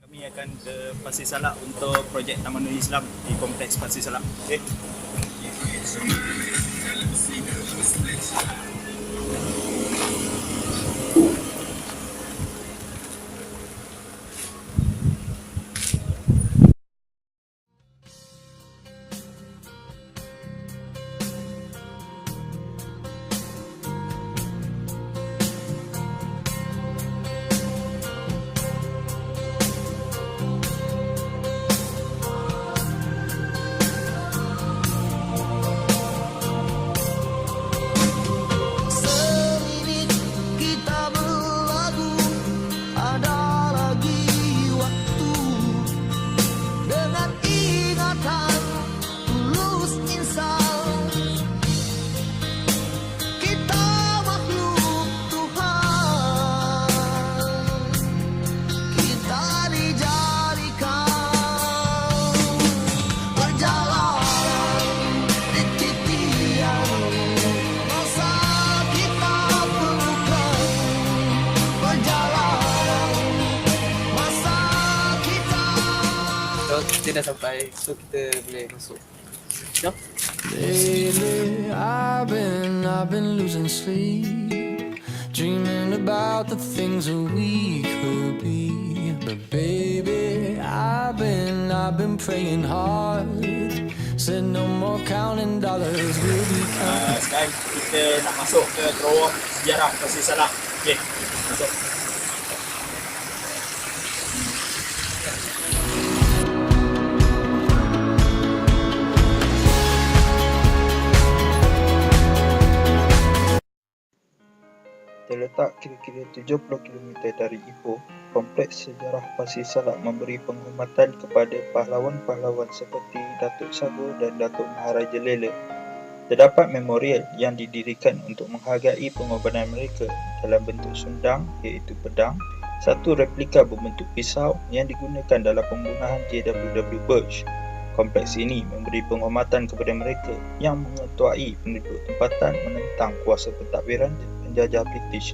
Kami akan ke Pasir Salak untuk projek Taman Nuri Islam di Kompleks Pasir Salak. Okay. Kita dah sampai, so kita boleh masuk. Jom. Lately, I've been losing sleep, dreaming about the things that we could be. But baby, I've been praying hard. Said no more counting dollars, we'll be counting. Sekarang kita nak masuk ke terowong sejarah Pasir Salak. Okay, masuk. Terletak kira-kira 70 km dari Ipoh, Kompleks Sejarah Pasir Salak memberi penghormatan kepada pahlawan-pahlawan seperti Datuk Sago dan Datuk Maharaja Lela. Terdapat memorial yang didirikan untuk menghargai pengorbanan mereka dalam bentuk sundang iaitu pedang, satu replika berbentuk pisau yang digunakan dalam pembunuhan JWW Birch. Kompleks ini memberi penghormatan kepada mereka yang mengetuai penduduk tempatan menentang kuasa pentadbiran penjajah British.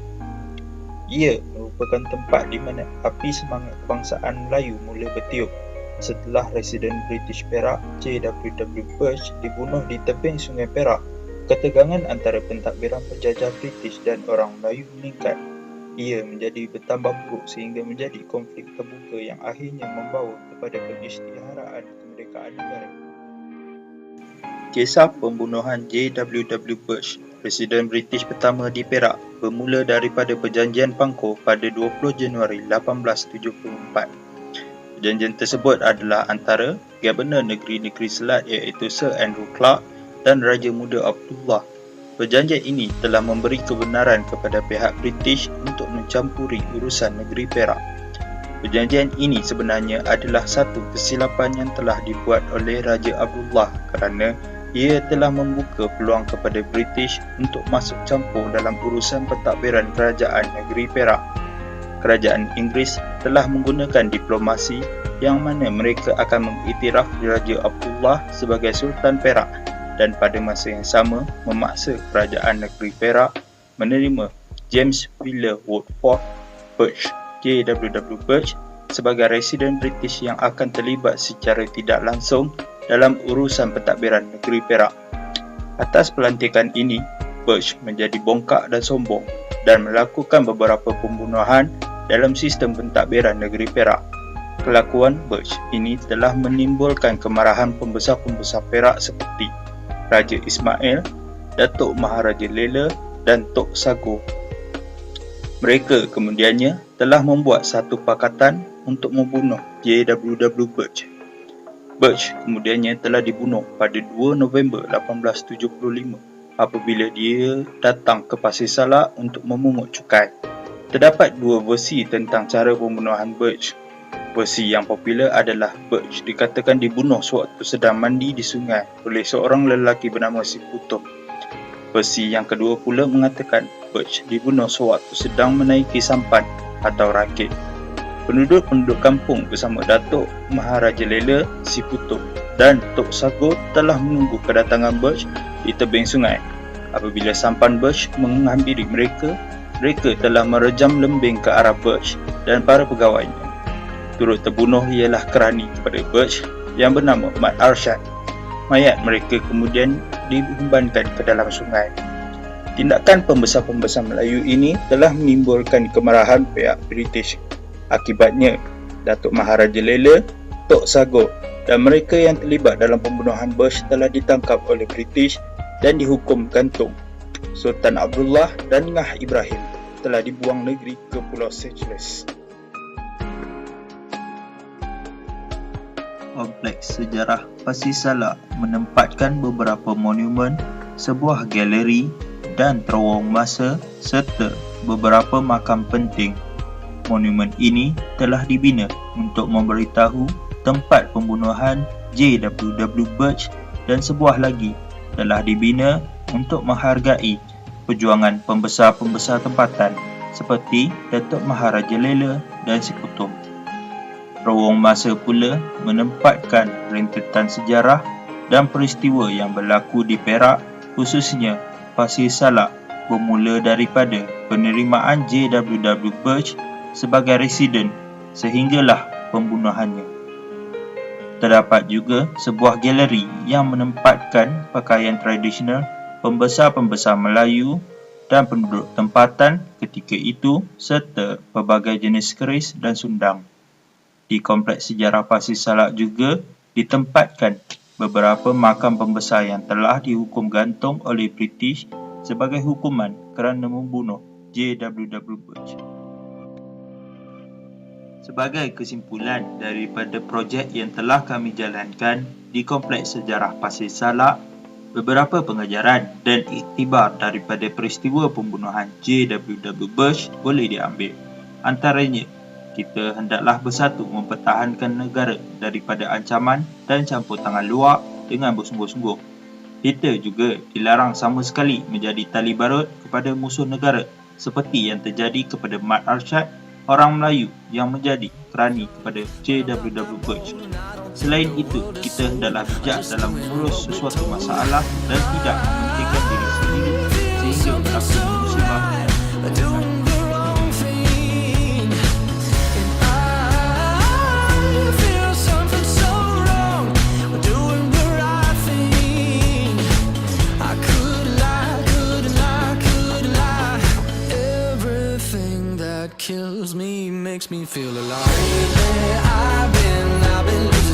Ia merupakan tempat di mana api semangat kebangsaan Melayu mula bertiup setelah Residen British Perak JWW Birch dibunuh di tebing Sungai Perak. Ketegangan antara pentadbiran penjajah British dan orang Melayu meningkat. Ia menjadi bertambah buruk sehingga menjadi konflik terbuka yang akhirnya membawa kepada pengisytiharaan kemerdekaan negara. Kisah pembunuhan JWW Birch, Presiden British pertama di Perak, bermula daripada Perjanjian Pangkor pada 20 Januari 1874. Perjanjian tersebut adalah antara Governor Negeri-Negeri Selat iaitu Sir Andrew Clark dan Raja Muda Abdullah. Perjanjian ini telah memberi kebenaran kepada pihak British untuk mencampuri urusan negeri Perak. Perjanjian ini sebenarnya adalah satu kesilapan yang telah dibuat oleh Raja Abdullah kerana ia telah membuka peluang kepada British untuk masuk campur dalam urusan pentadbiran kerajaan negeri Perak. Kerajaan Inggeris telah menggunakan diplomasi yang mana mereka akan mengiktiraf Raja Abdullah sebagai Sultan Perak dan pada masa yang sama memaksa kerajaan negeri Perak menerima James Wheeler Woodford Birch JWW Birch sebagai residen British yang akan terlibat secara tidak langsung dalam urusan pentadbiran negeri Perak. Atas pelantikan ini, Birch menjadi bongkak dan sombong dan melakukan beberapa pembunuhan dalam sistem pentadbiran negeri Perak. Kelakuan Birch ini telah menimbulkan kemarahan pembesar-pembesar Perak seperti Raja Ismail, Datuk Maharaja Lela dan Tok Sago. Mereka kemudiannya telah membuat satu pakatan untuk membunuh JWW Birch. Birch kemudiannya telah dibunuh pada 2 November 1875 apabila dia datang ke Pasir Salak untuk memungut cukai. Terdapat dua versi tentang cara pembunuhan Birch. Versi yang popular adalah Birch dikatakan dibunuh sewaktu sedang mandi di sungai oleh seorang lelaki bernama Si Putum. Versi yang kedua pula mengatakan Birch dibunuh sewaktu sedang menaiki sampan atau rakit. Penduduk-penduduk kampung bersama Datuk Maharaja Lela, Si Putum dan Tok Sago telah menunggu kedatangan Birch di tebing sungai. Apabila sampan Birch menghampiri mereka, mereka telah merejam lembing ke arah Birch dan para pegawainya. Turut terbunuh ialah kerani kepada Birch yang bernama Mat Arsyad. Mayat mereka kemudian dihumbankan ke dalam sungai. Tindakan pembesar-pembesar Melayu ini telah menimbulkan kemarahan pihak British. Akibatnya, Datuk Maharaja Lela, Tok Sago dan mereka yang terlibat dalam pembunuhan Birch telah ditangkap oleh British dan dihukum gantung. Sultan Abdullah dan Ngah Ibrahim telah dibuang negeri ke Pulau Seychelles. Kompleks Sejarah Pasir Salak menempatkan beberapa monumen, sebuah galeri dan terowong masa serta beberapa makam penting. Monumen ini telah dibina untuk memberitahu tempat pembunuhan J.W.W. Birch dan sebuah lagi telah dibina untuk menghargai perjuangan pembesar-pembesar tempatan seperti Datuk Maharaja Lela dan Si Putum. Terowong masa pula menempatkan rentetan sejarah dan peristiwa yang berlaku di Perak, khususnya Pasir Salak, bermula daripada penerimaan J.W.W. Birch sebagai residen sehinggalah pembunuhannya. Terdapat juga sebuah galeri yang menempatkan pakaian tradisional pembesar-pembesar Melayu dan penduduk tempatan ketika itu serta pelbagai jenis keris dan sundang. Di Kompleks Sejarah Pasir Salak juga ditempatkan beberapa makam pembesar yang telah dihukum gantung oleh British sebagai hukuman kerana membunuh J.W.W. Birch. Sebagai kesimpulan daripada projek yang telah kami jalankan di Kompleks Sejarah Pasir Salak, beberapa pengajaran dan iktibar daripada peristiwa pembunuhan J.W.W. Birch boleh diambil. Antaranya, kita hendaklah bersatu mempertahankan negara daripada ancaman dan campur tangan luar dengan bersungguh-sungguh. Kita juga dilarang sama sekali menjadi tali barut kepada musuh negara seperti yang terjadi kepada Mat Arsyad, orang Melayu yang menjadi kerani kepada J.W.W. Birch. Selain itu, kita hendaklah bijak dalam mengurus sesuatu masalah dan tidak mementingkan diri sendiri sehingga berlaku musibah. Kills me, makes me feel alive. Lately, I've been losing